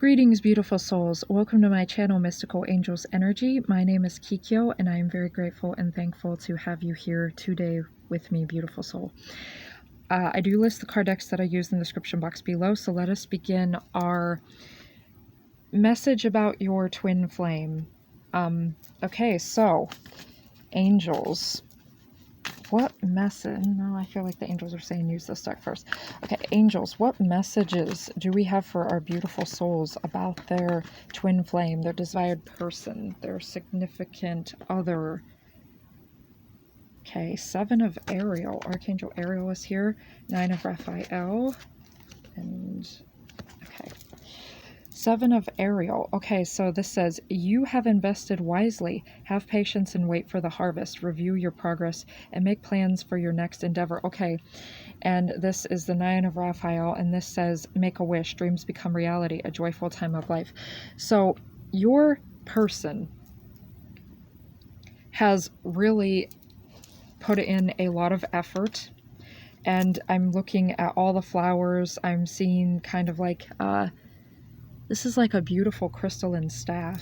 Greetings, beautiful souls. Welcome to my channel, Mystical Angels Energy. My name is Kikyo, and I am very grateful and thankful to have you here today with me, beautiful soul. I do list the card decks that I use in the description box below, so let us begin our message about your twin flame. Okay, so, angels. What message? No, I feel like the angels are saying use this deck first. Okay, angels, what messages do we have for our beautiful souls about their twin flame, their desired person, their significant other? Okay, Seven of Ariel. Archangel Ariel is here. Nine of Raphael. And, okay. Seven of Ariel. Okay, so this says, you have invested wisely. Have patience and wait for the harvest. Review your progress and make plans for your next endeavor. Okay, and this is the Nine of Raphael, and this says, make a wish. Dreams become reality. A joyful time of life. So your person has really put in a lot of effort, and I'm looking at all the flowers. I'm seeing kind of like this is like a beautiful crystalline staff.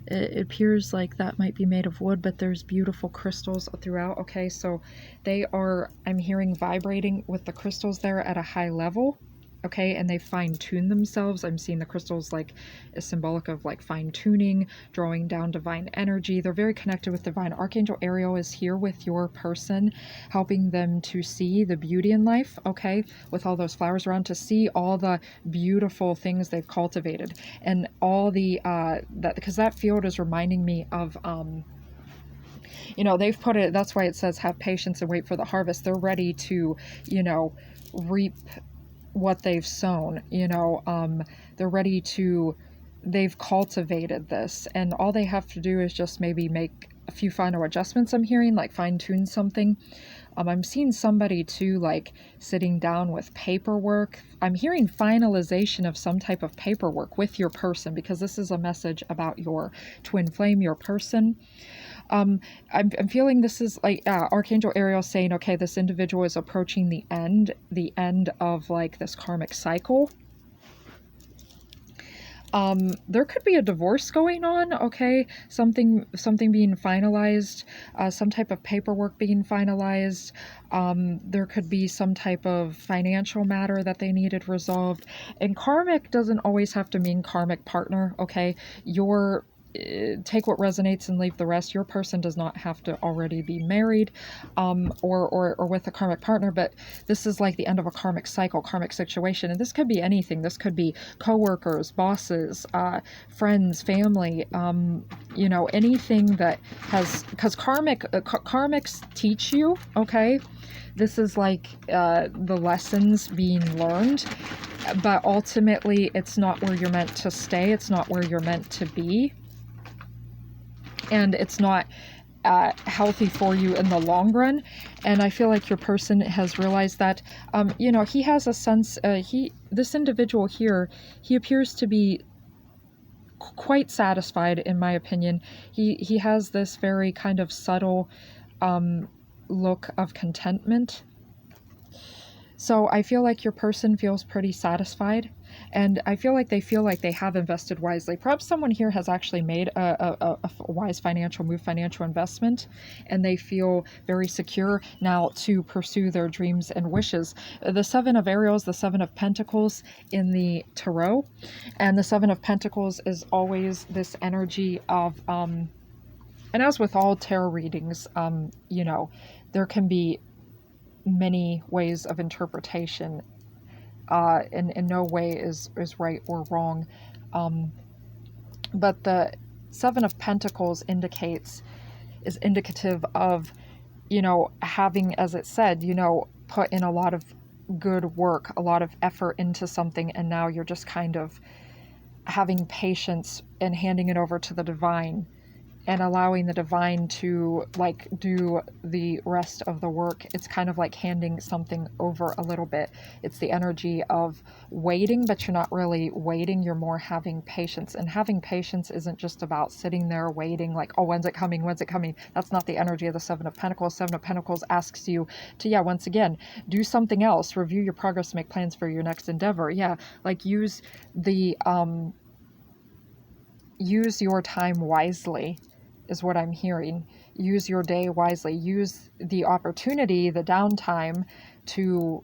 It appears like that might be made of wood, but there's beautiful crystals throughout. Okay, so they are, I'm hearing, vibrating with the crystals there at a high level. Okay, and they fine-tune themselves. I'm seeing the crystals like is symbolic of like fine-tuning, drawing down divine energy. They're very connected with divine. Archangel Ariel is here with your person, helping them to see the beauty in life, okay, with all those flowers around, to see all the beautiful things they've cultivated, and all the that, because that field is reminding me of you know, they've put it, that's why it says have patience and wait for the harvest. They're ready to, you know, reap what they've sown. You know, they're ready to, they've cultivated this, and all they have to do is just maybe make a few final adjustments. I'm hearing like fine-tune something. I'm seeing somebody too, like sitting down with paperwork. I'm hearing finalization of some type of paperwork with your person, because this is a message about your twin flame, your person. I'm feeling this is like Archangel Ariel saying, okay, this individual is approaching the end of like this karmic cycle. There could be a divorce going on, okay, something being finalized, some type of paperwork being finalized. There could be some type of financial matter that they needed resolved. And karmic doesn't always have to mean karmic partner, okay? Take what resonates and leave the rest. Your person does not have to already be married or with a karmic partner, but this is like the end of a karmic cycle, karmic situation. And this could be anything. This could be co-workers, bosses, friends, family, you know, anything that has, because karmics teach you, okay? This is like the lessons being learned, but ultimately it's not where you're meant to stay. It's not where you're meant to be. And it's not healthy for you in the long run. And I feel like your person has realized that. You know, he has a sense, this individual here, he appears to be quite satisfied, in my opinion. He has this very kind of subtle look of contentment. So I feel like your person feels pretty satisfied, and I feel like they have invested wisely. Perhaps someone here has actually made a wise financial move, financial investment, and they feel very secure now to pursue their dreams and wishes. The Seven of Ariels, the Seven of Pentacles in the Tarot, and the Seven of Pentacles is always this energy of, and as with all tarot readings, you know, there can be many ways of interpretation, and no way is right or wrong, but the Seven of Pentacles is indicative of, you know, having, as it said, you know, put in a lot of good work, a lot of effort into something, and now you're just kind of having patience and handing it over to the divine, and allowing the divine to like do the rest of the work. It's kind of like handing something over a little bit. It's the energy of waiting, but you're not really waiting. You're more having patience. And having patience isn't just about sitting there waiting like, oh, when's it coming? When's it coming? That's not the energy of the Seven of Pentacles. Seven of Pentacles asks you to, yeah, once again, do something else, review your progress, make plans for your next endeavor. Yeah, like use the use your time wisely is what I'm hearing. Use your day wisely. Use the opportunity, the downtime, to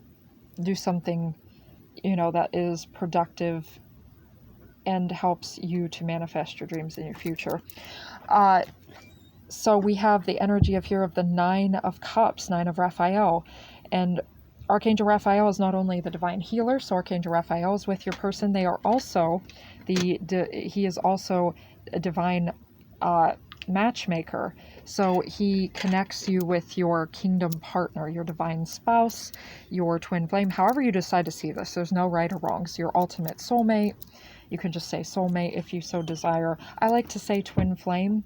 do something, that is productive and helps you to manifest your dreams in your future. So we have the energy of here of the Nine of Cups, Nine of Raphael. And Archangel Raphael is not only the divine healer, so Archangel Raphael is with your person. They are also he is also a divine matchmaker. So he connects you with your kingdom partner, your divine spouse, your twin flame, however you decide to see this. There's no right or wrong. So your ultimate soulmate. You can just say soulmate if you so desire. I like to say twin flame.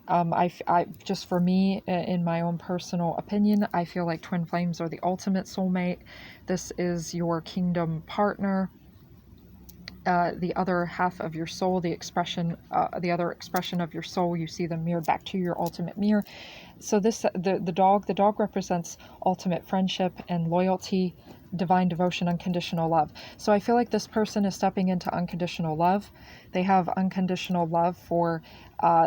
I just, for me, in my own personal opinion, I feel like twin flames are the ultimate soulmate. This is your kingdom partner. The other half of your soul, the other expression of your soul, you see them mirrored back to your ultimate mirror. So the dog represents ultimate friendship and loyalty, divine devotion, unconditional love. So I feel like this person is stepping into unconditional love. They have unconditional love for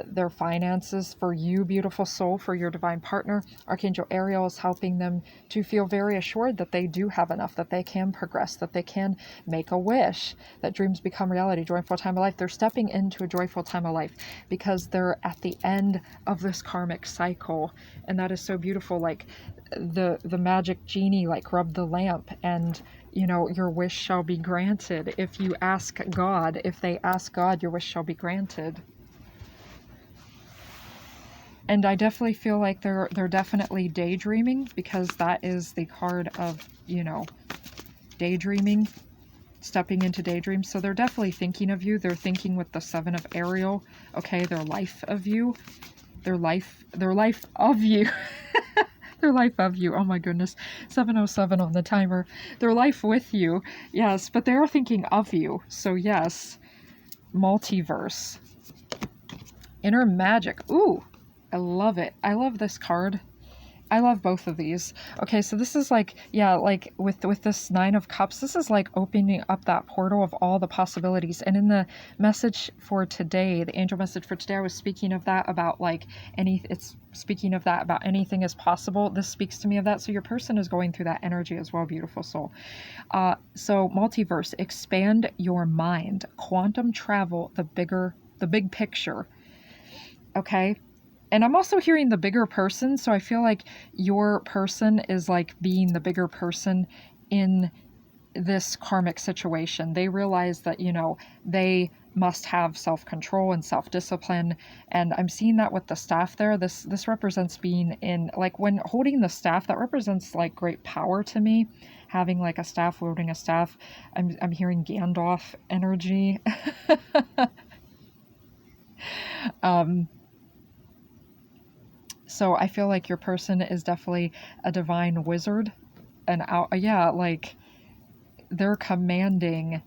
their finances, for you, beautiful soul, for your divine partner. Archangel Ariel is helping them to feel very assured that they do have enough, that they can progress, that they can make a wish, that dreams become reality, joyful time of life. They're stepping into a joyful time of life because they're at the end of this karmic cycle. And that is so beautiful. Like the magic genie, like rub the lamp and your wish shall be granted. If you ask God, if they ask God, your wish shall be granted. And I definitely feel like they're definitely daydreaming, because that is the card of, daydreaming, stepping into daydreams. So they're definitely thinking of you. They're thinking with the Seven of Ariel, okay, their life of you, their life of you. Their life of you. Oh my goodness. 707 on the timer. Their life with you. Yes, but they are thinking of you. So yes, multiverse. Inner magic. Ooh, I love it. I love this card. I love both of these. Okay, so this is like, yeah, like with this Nine of Cups, this is like opening up that portal of all the possibilities. And in the message for today, the angel message for today, I was speaking of that about like it's speaking of that about anything is possible. This speaks to me of that. So your person is going through that energy as well, beautiful soul. So multiverse, expand your mind, quantum travel, the big picture. Okay. And I'm also hearing the bigger person, so I feel like your person is like being the bigger person in this karmic situation. They realize that, they must have self-control and self-discipline. And I'm seeing that with the staff there. This represents being in, like, when holding the staff, that represents like great power to me. Having like a staff, holding a staff. I'm hearing Gandalf energy. So I feel like your person is definitely a divine wizard, and like they're commanding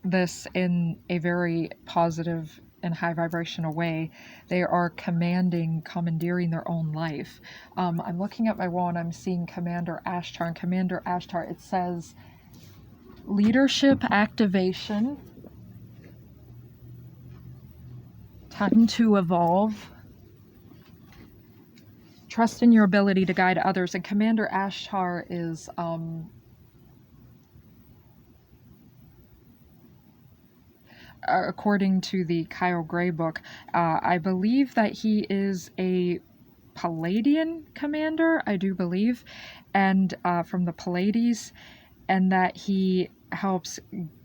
this in a very positive and high vibrational way. They are commandeering their own life. I'm looking at my wall and I'm seeing Commander Ashtar. And Commander Ashtar, it says leadership activation, time to evolve, trust in your ability to guide others. And Commander Ashtar is according to the Kyle Gray book, I believe that he is a Palladian commander, I do believe, and from the Pallades, and that he helps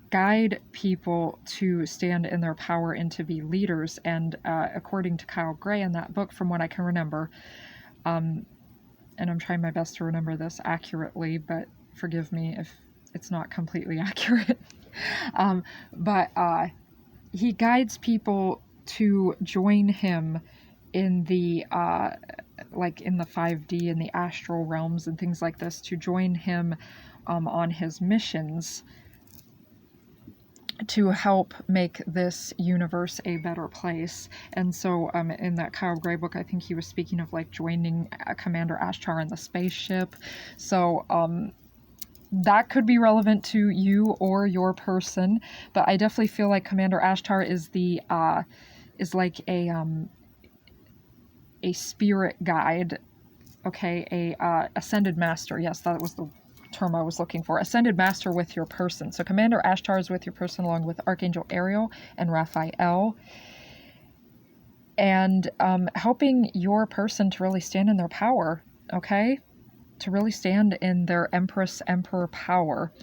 guide people to stand in their power and to be leaders. And according to Kyle Gray in that book, from what I can remember, and I'm trying my best to remember this accurately, but forgive me if it's not completely accurate. But he guides people to join him in the in the 5D, in the astral realms and things like this, to join him on his missions to help make this universe a better place. And so in that Kyle Gray book, I think he was speaking of like joining Commander Ashtar in the spaceship. So that could be relevant to you or your person, but I definitely feel like Commander Ashtar is the is like a spirit guide, okay, a ascended master. Yes, that was the term I was looking for. Ascended master with your person. So Commander Ashtar is with your person along with Archangel Ariel and Raphael, and helping your person to really stand in their power, okay? To really stand in their Empress Emperor power.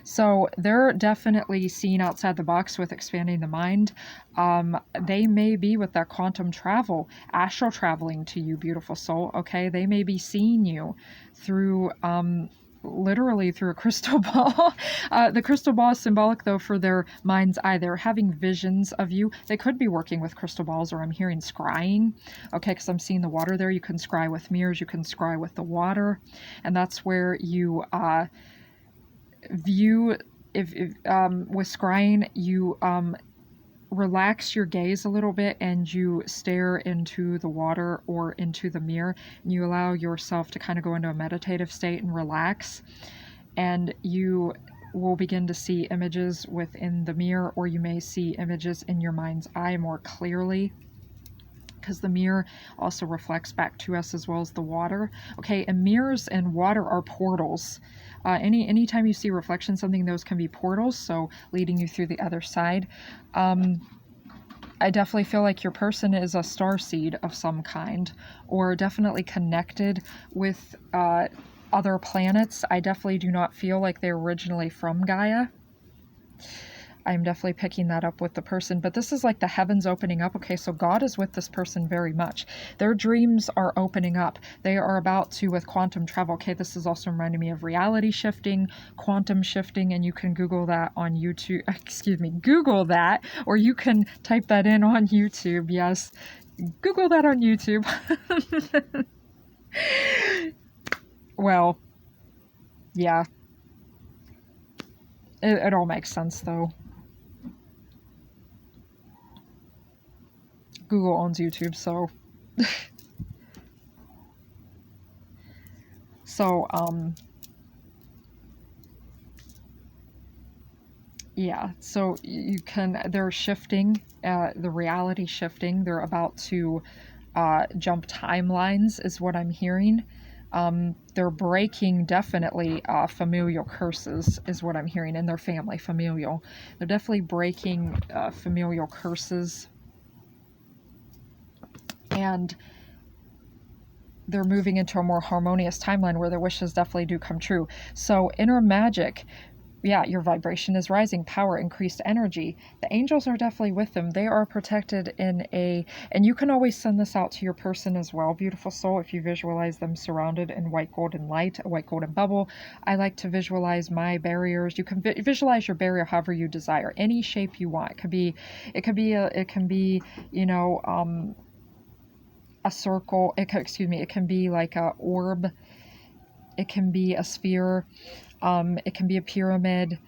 So they're definitely seeing outside the box with expanding the mind. They may be with that quantum travel, astral traveling to you, beautiful soul. Okay, they may be seeing you through literally through a crystal ball. The crystal ball is symbolic though for their mind's eye. They're having visions of you. They could be working with crystal balls, or I'm hearing scrying. Okay, because I'm seeing the water there. You can scry with mirrors. You can scry with the water, and that's where you view, if with scrying, you relax your gaze a little bit and you stare into the water or into the mirror, and you allow yourself to kind of go into a meditative state and relax, and you will begin to see images within the mirror, or you may see images in your mind's eye more clearly, because the mirror also reflects back to us as well as the water. Okay, and mirrors and water are portals. Anytime you see reflection, something, those can be portals, so leading you through the other side. I definitely feel like your person is a star seed of some kind, or definitely connected with other planets. I definitely do not feel like they're originally from Gaia. I'm definitely picking that up with the person, but this is like the heavens opening up. Okay, so God is with this person very much. Their dreams are opening up. They are about to, with quantum travel. Okay, this is also reminding me of reality shifting, quantum shifting, and you can Google that on YouTube. Excuse me, Google that, or you can type that in on YouTube. Yes, Google that on YouTube. Well, yeah, it all makes sense though. Google owns YouTube, so so yeah, so you can, they're shifting, the reality shifting. They're about to jump timelines is what I'm hearing. They're breaking definitely familial curses is what I'm hearing in their family, familial. They're definitely breaking familial curses, and they're moving into a more harmonious timeline where their wishes definitely do come true. So inner magic, yeah, your vibration is rising, power, increased energy. The angels are definitely with them. They are protected in a, and you can always send this out to your person as well, beautiful soul, if you visualize them surrounded in white golden light, a white golden bubble. I like to visualize my barriers. You can visualize your barrier however you desire, any shape you want. It can be, you know, a circle. It can be like a orb. It can be a sphere. It can be a pyramid.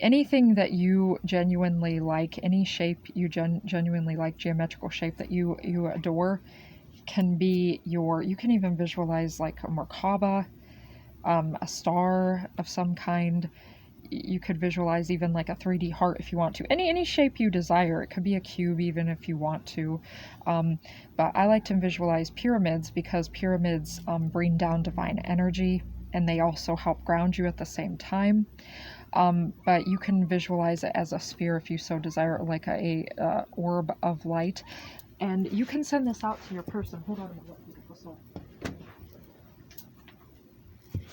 Anything that you genuinely like, any shape you genuinely like, geometrical shape that you adore, can be your. You can even visualize like a Merkaba, a star of some kind. You could visualize even like a 3D heart if you want to. Any shape you desire. It could be a cube even if you want to. But I like to visualize pyramids because pyramids bring down divine energy, and they also help ground you at the same time. But you can visualize it as a sphere if you so desire, like a orb of light. And you can send this out to your person. Hold on a minute, beautiful soul.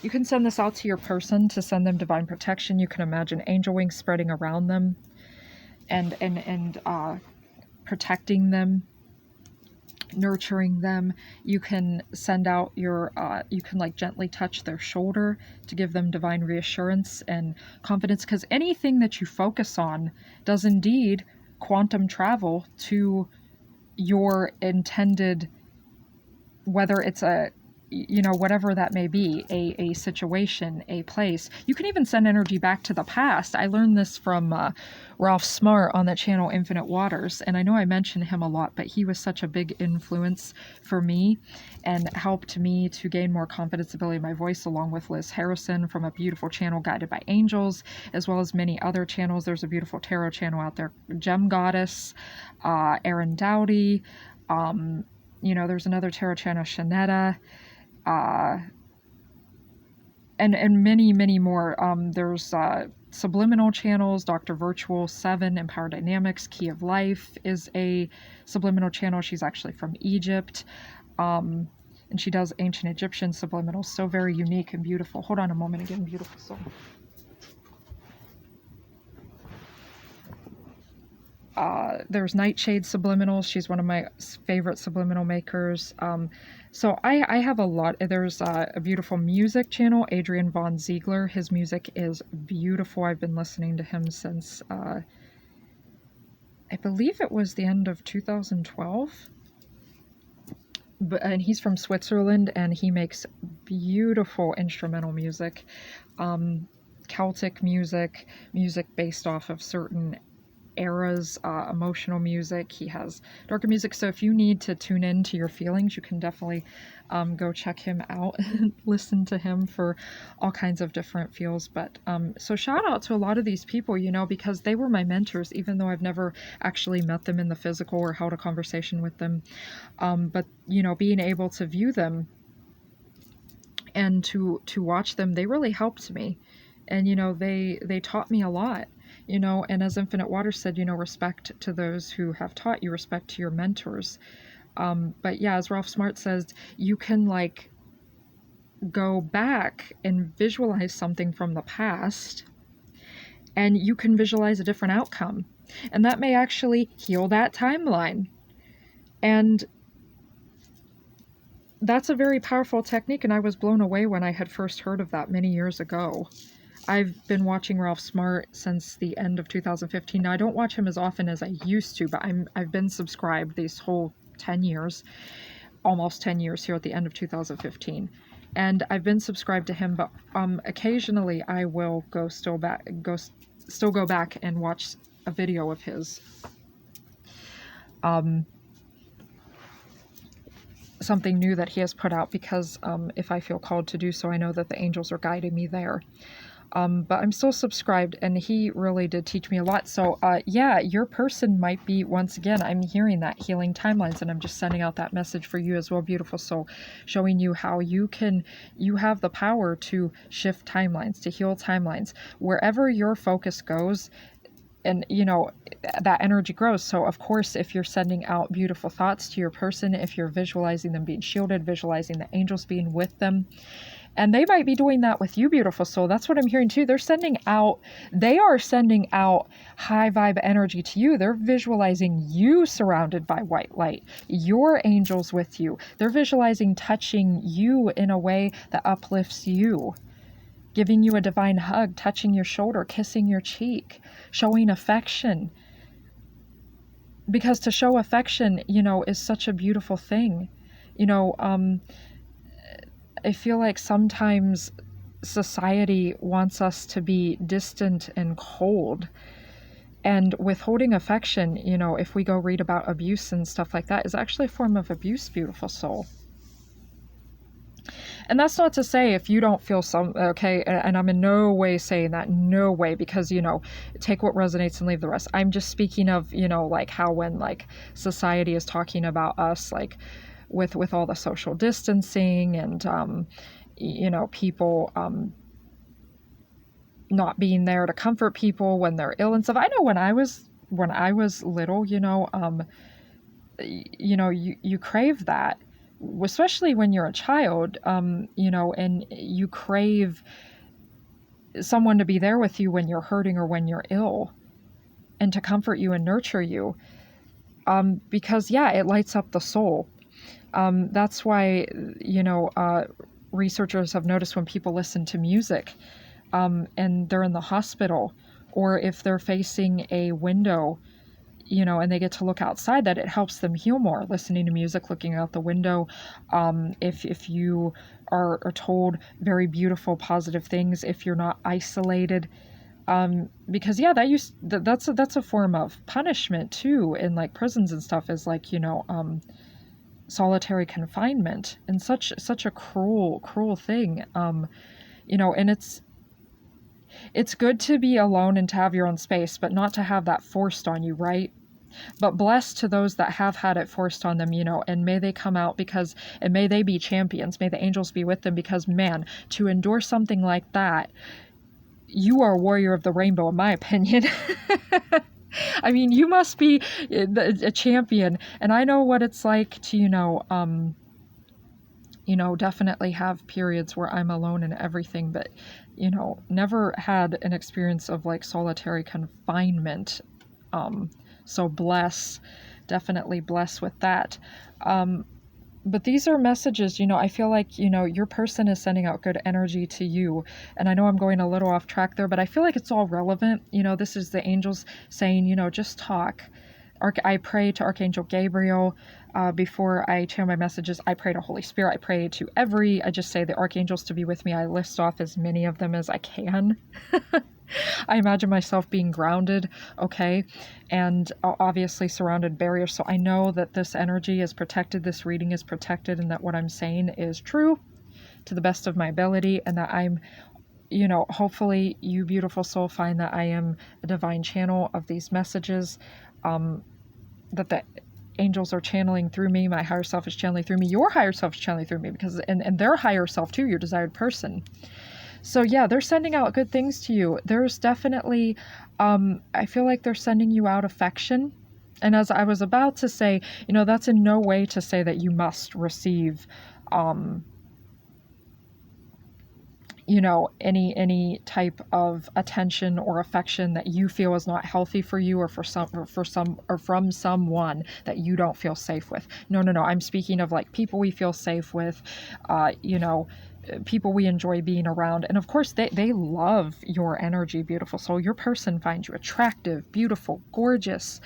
You can send this out to your person to send them divine protection. You can imagine angel wings spreading around them and protecting them, nurturing them. You can send out your, you can like gently touch their shoulder to give them divine reassurance and confidence, because anything that you focus on does indeed quantum travel to your intended, whether it's a whatever that may be, a situation, a place. You can even send energy back to the past. I learned this from Ralph Smart on the channel Infinite Waters, and I know I mention him a lot, but he was such a big influence for me and helped me to gain more confidence, ability in my voice, along with Liz Harrison from a beautiful channel Guided by Angels, as well as many other channels. There's a beautiful tarot channel out there, Gem Goddess, Erin Dowdy, there's another tarot channel, Shanetta, and many, many more. There's subliminal channels, Dr. Virtual 7, Empower Dynamics, Key of Life is a subliminal channel. She's actually from Egypt. And she does ancient Egyptian subliminals. So very unique and beautiful. Hold on a moment again, beautiful soul. There's Nightshade Subliminals. She's one of my favorite subliminal makers. So I have a lot. There's a beautiful music channel, Adrian Von Ziegler. His music is beautiful. I've been listening to him since, I believe it was the end of 2012. And he's from Switzerland, and he makes beautiful instrumental music. Celtic music based off of certain eras, emotional music. He has darker music, so if you need to tune in to your feelings, you can definitely go check him out and listen to him for all kinds of different feels. But so shout out to a lot of these people, because they were my mentors, even though I've never actually met them in the physical or held a conversation with them. But being able to view them and to watch them, they really helped me. And they taught me a lot. And as Infinite Water said, respect to those who have taught you, respect to your mentors. But yeah, as Ralph Smart says, you can go back and visualize something from the past, and you can visualize a different outcome. And that may actually heal that timeline. And that's a very powerful technique, and I was blown away when I had first heard of that many years ago. I've been watching Ralph Smart since the end of 2015. Now, I don't watch him as often as I used to, but I've been subscribed these whole 10 years, almost 10 years here at the end of 2015. And I've been subscribed to him, but occasionally I will still go back and watch a video of his. Something new that he has put out, because if I feel called to do so, I know that the angels are guiding me there. But I'm still subscribed, and he really did teach me a lot. So yeah, your person might be, once again, I'm hearing that healing timelines, and I'm just sending out that message for you as well, beautiful soul, showing you how you have the power to shift timelines, to heal timelines. Wherever your focus goes, and that energy grows. So of course, if you're sending out beautiful thoughts to your person, if you're visualizing them being shielded, visualizing the angels being with them, and they might be doing that with you, beautiful soul. That's what I'm hearing too. They are sending out high vibe energy to you. They're visualizing you surrounded by white light, your angels with you. They're visualizing touching you in a way that uplifts you, giving you a divine hug, touching your shoulder, kissing your cheek, showing affection. Because to show affection, is such a beautiful thing. I feel like sometimes society wants us to be distant and cold. And withholding affection, if we go read about abuse and stuff like that, is actually a form of abuse, beautiful soul. And that's not to say if you don't feel okay, and I'm in no way saying that, no way, because, take what resonates and leave the rest. I'm just speaking of, how when, society is talking about us, with all the social distancing and, people not being there to comfort people when they're ill and stuff. I know when I was little, you crave that, especially when you're a child, and you crave someone to be there with you when you're hurting or when you're ill, and to comfort you and nurture you, because it lights up the soul. That's why, researchers have noticed when people listen to music, and they're in the hospital, or if they're facing a window, and they get to look outside, that it helps them heal more, listening to music, looking out the window. If you are told very beautiful, positive things, if you're not isolated, because yeah, that's a form of punishment too, in like prisons and stuff, is like, solitary confinement, and such a cruel thing. And it's good to be alone and to have your own space, but not to have that forced on you, right? But blessed to those that have had it forced on them, and may they come out, and may they be champions. May the angels be with them, because man, to endure something like that, you are a warrior of the rainbow, in my opinion. I mean, you must be a champion. And I know what it's like to, definitely have periods where I'm alone and everything, but, never had an experience of like solitary confinement. So definitely bless with that. But these are messages, I feel like, your person is sending out good energy to you. And I know I'm going a little off track there, but I feel like it's all relevant. This is the angels saying, just talk. I pray to Archangel Gabriel before I channel my messages. I pray to Holy Spirit. I pray to I just say the archangels to be with me. I list off as many of them as I can. I imagine myself being grounded, okay, and obviously surrounded barriers. So I know that this energy is protected, this reading is protected, and that what I'm saying is true to the best of my ability, and that I'm, hopefully you beautiful soul find that I am a divine channel of these messages, that the angels are channeling through me, my higher self is channeling through me, your higher self is channeling through me, because and their higher self too, your desired person. So yeah, they're sending out good things to you. There's definitely, I feel like they're sending you out affection. And as I was about to say, that's in no way to say that you must receive, any type of attention or affection that you feel is not healthy for you, or from someone that you don't feel safe with. No. I'm speaking of like people we feel safe with, people we enjoy being around. And of course, they love your energy, beautiful soul. Your person finds you attractive, beautiful, gorgeous,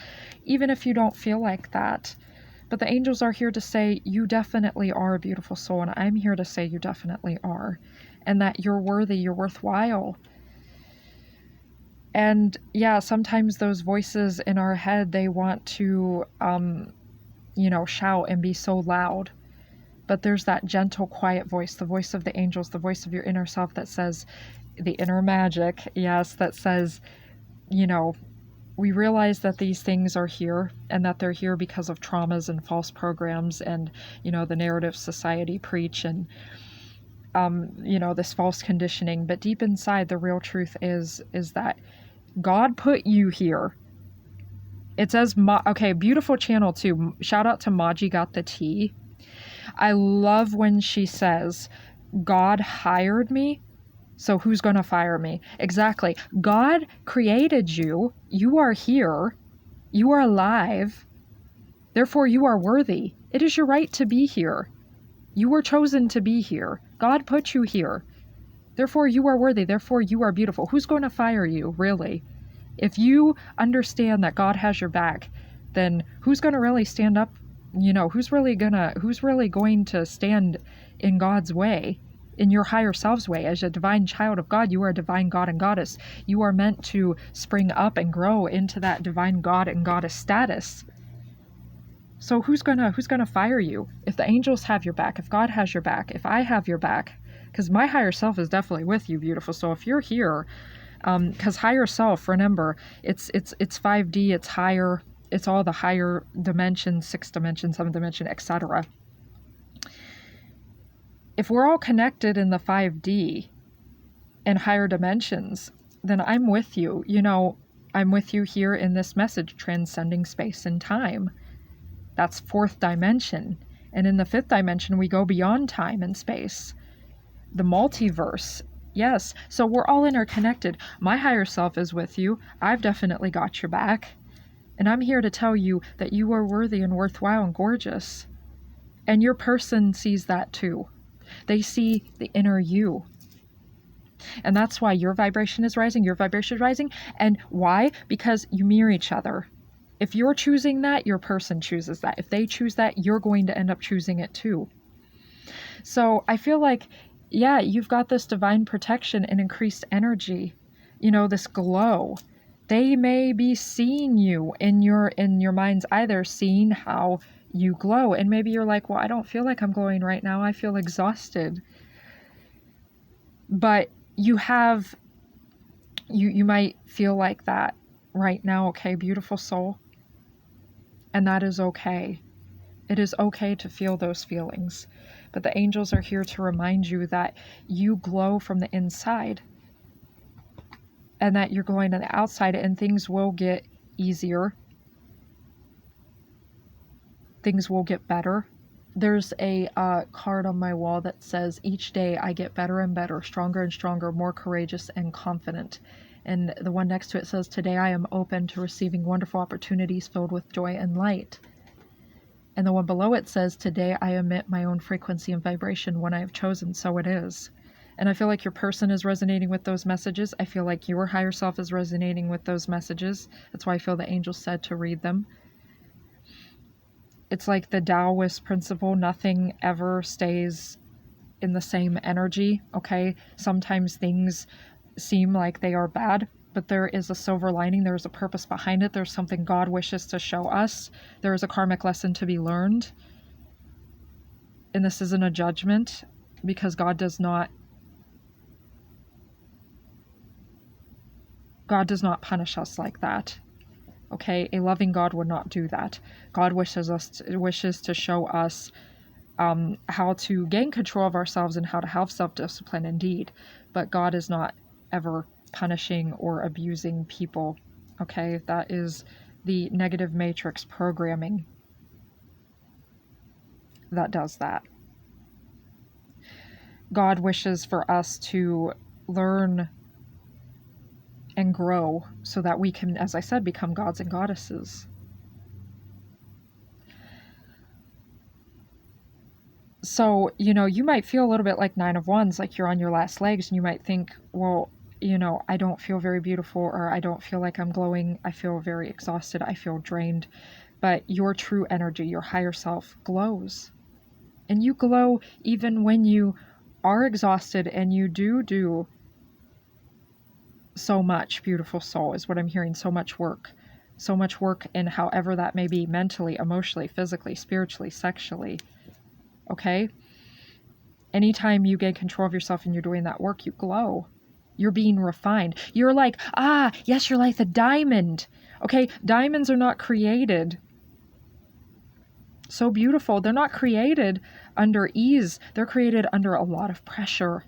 even if you don't feel like that. But the angels are here to say you definitely are a beautiful soul, and I'm here to say you definitely are, and that you're worthy, you're worthwhile. And yeah, sometimes those voices in our head, they want to, shout and be so loud. But there's that gentle, quiet voice, the voice of the angels, the voice of your inner self that says, the inner magic, yes, that says, we realize that these things are here, and that they're here because of traumas and false programs and, the narrative society preach, and, this false conditioning. But deep inside, the real truth is that God put you here. It says, okay, beautiful channel too. Shout out to Maji Got the Tea. I love when she says, God hired me, so who's going to fire me? Exactly. God created you. You are here. You are alive. Therefore, you are worthy. It is your right to be here. You were chosen to be here. God put you here. Therefore, you are worthy. Therefore, you are beautiful. Who's going to fire you, really? If you understand that God has your back, then who's going to really stand up? Who's really going to stand in God's way, in your higher self's way? As a divine child of God, you are a divine God and goddess. You are meant to spring up and grow into that divine God and goddess status. So who's gonna fire you? If the angels have your back, if God has your back, if I have your back, because my higher self is definitely with you, beautiful. So if you're here, because higher self, remember, it's 5D, it's higher. It's all the higher dimensions, 6th dimension, 7th dimension, etc. If we're all connected in the 5D and higher dimensions, then I'm with you. I'm with you here in this message, transcending space and time. That's 4th dimension. And in the 5th dimension, we go beyond time and space. The multiverse. Yes. So we're all interconnected. My higher self is with you. I've definitely got your back. And I'm here to tell you that you are worthy and worthwhile and gorgeous. And your person sees that too. They see the inner you. And that's why your vibration is rising, your vibration is rising. And why? Because you mirror each other. If you're choosing that, your person chooses that. If they choose that, you're going to end up choosing it too. So I feel like, yeah, you've got this divine protection and increased energy, this glow. They may be seeing you in your mind's eye, they're seeing how you glow. And maybe you're like, well, I don't feel like I'm glowing right now. I feel exhausted. But you might feel like that right now, okay, beautiful soul? And that is okay. It is okay to feel those feelings. But the angels are here to remind you that you glow from the inside and that you're glowing on the outside, and things will get easier. Things will get better. There's a card on my wall that says, each day I get better and better, stronger and stronger, more courageous and confident. And the one next to it says, today I am open to receiving wonderful opportunities filled with joy and light. And the one below it says, today I emit my own frequency and vibration when I have chosen, so it is. And I feel like your person is resonating with those messages. I feel like your higher self is resonating with those messages. That's why I feel the angels said to read them. It's like the Taoist principle, nothing ever stays in the same energy, okay? Sometimes things seem like they are bad, but there is a silver lining. There's a purpose behind it. There's something God wishes to show us. There is a karmic lesson to be learned. And this isn't a judgment, because God does not punish us like that. Okay, a loving God would not do that. God wishes to show us how to gain control of ourselves and how to have self-discipline indeed. But God is not ever punishing or abusing people. Okay, that is the negative matrix programming that does that. God wishes for us to learn and grow so that we can, as I said, become gods and goddesses. So, you might feel a little bit like Nine of Wands, like you're on your last legs, and you might think, well, I don't feel very beautiful, or I don't feel like I'm glowing. I feel very exhausted. I feel drained. But your true energy, your higher self, glows. And you glow even when you are exhausted, and you do so much, beautiful soul, is what I'm hearing. So much work in however that may be, mentally, emotionally, physically, spiritually, sexually. Okay? Anytime you gain control of yourself and you're doing that work, you glow. You're being refined. You're like, yes, you're like the diamond. Okay? Diamonds are not created so beautiful. They're not created under ease. They're created under a lot of pressure.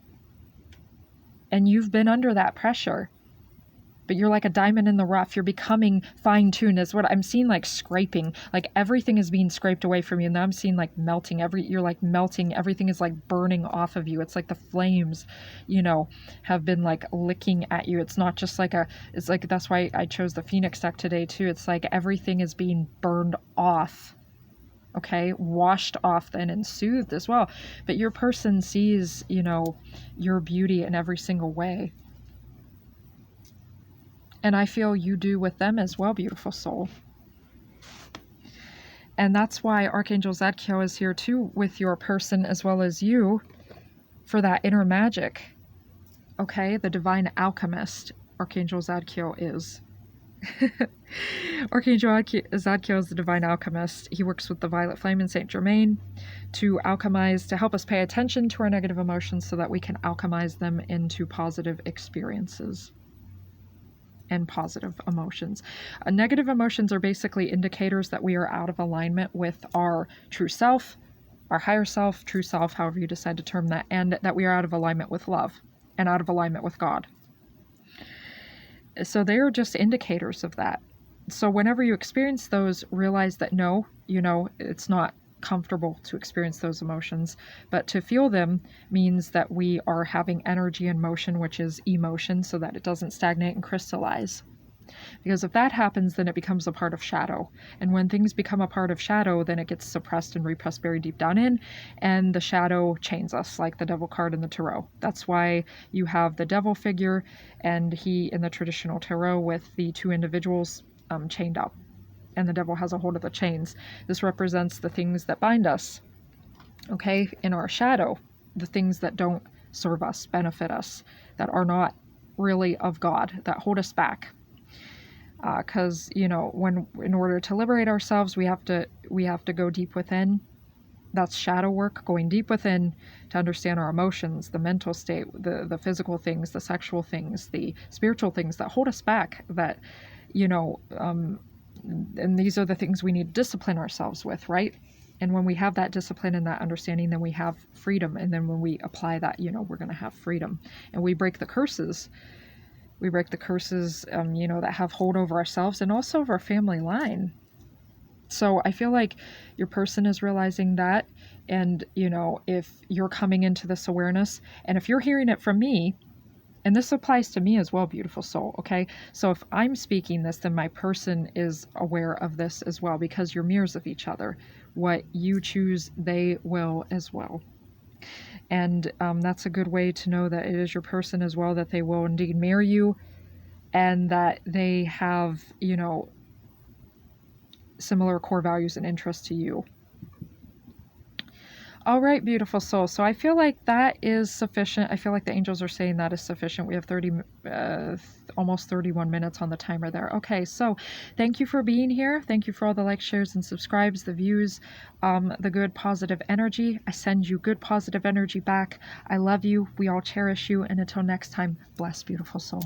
And you've been under that pressure. But you're like a diamond in the rough. You're becoming fine-tuned. Is what I'm seeing, like scraping. Like everything is being scraped away from you. And now I'm seeing like melting. You're like melting. Everything is like burning off of you. It's like the flames, have been like licking at you. It's not just like it's like, that's why I chose the Phoenix deck today too. It's like everything is being burned off. Okay, washed off then and soothed as well. But your person sees, your beauty in every single way. And I feel you do with them as well, beautiful soul. And that's why Archangel Zadkiel is here too, with your person as well as you, for that inner magic. Okay, the divine alchemist, Archangel Zadkiel is. Archangel Zadkiel is the divine alchemist. He works with the violet flame in Saint Germain to alchemize, to help us pay attention to our negative emotions so that we can alchemize them into positive experiences and positive emotions. Negative emotions are basically indicators that we are out of alignment with our true self, our higher self, true self, however you decide to term that, and that we are out of alignment with love and out of alignment with God. So they are just indicators of that. So whenever you experience those, realize that no, it's not comfortable to experience those emotions, but to feel them means that we are having energy and motion, which is emotion, so that it doesn't stagnate and crystallize. Because if that happens, then it becomes a part of shadow. And when things become a part of shadow, then it gets suppressed and repressed very deep down in, and the shadow chains us, like the devil card in the tarot. That's why you have the devil figure, and he in the traditional tarot with the two individuals chained up. and the devil has a hold of the chains. This represents the things that bind us, okay, in our shadow, the things that don't serve us, benefit us, that are not really of God, that hold us back. Because when in order to liberate ourselves, we have to go deep within. That's shadow work, going deep within to understand our emotions, the mental state, the physical things, the sexual things, the spiritual things that hold us back, that, and these are the things we need to discipline ourselves with, right? And when we have that discipline and that understanding, then we have freedom. And then when we apply that, we're going to have freedom. And we break the curses. We break the curses, that have hold over ourselves and also over our family line. So I feel like your person is realizing that. And, if you're coming into this awareness, and if you're hearing it from me, and this applies to me as well, beautiful soul, okay? So if I'm speaking this, then my person is aware of this as well, because you're mirrors of each other. What you choose, they will as well. And that's a good way to know that it is your person as well, that they will indeed mirror you, and that they have, similar core values and interests to you. All right, beautiful soul. So I feel like that is sufficient. I feel like the angels are saying that is sufficient. We have almost 31 minutes on the timer there. Okay, so thank you for being here. Thank you for all the likes, shares, and subscribes, the views, the good positive energy. I send you good positive energy back. I love you. We all cherish you. And until next time, bless, beautiful soul.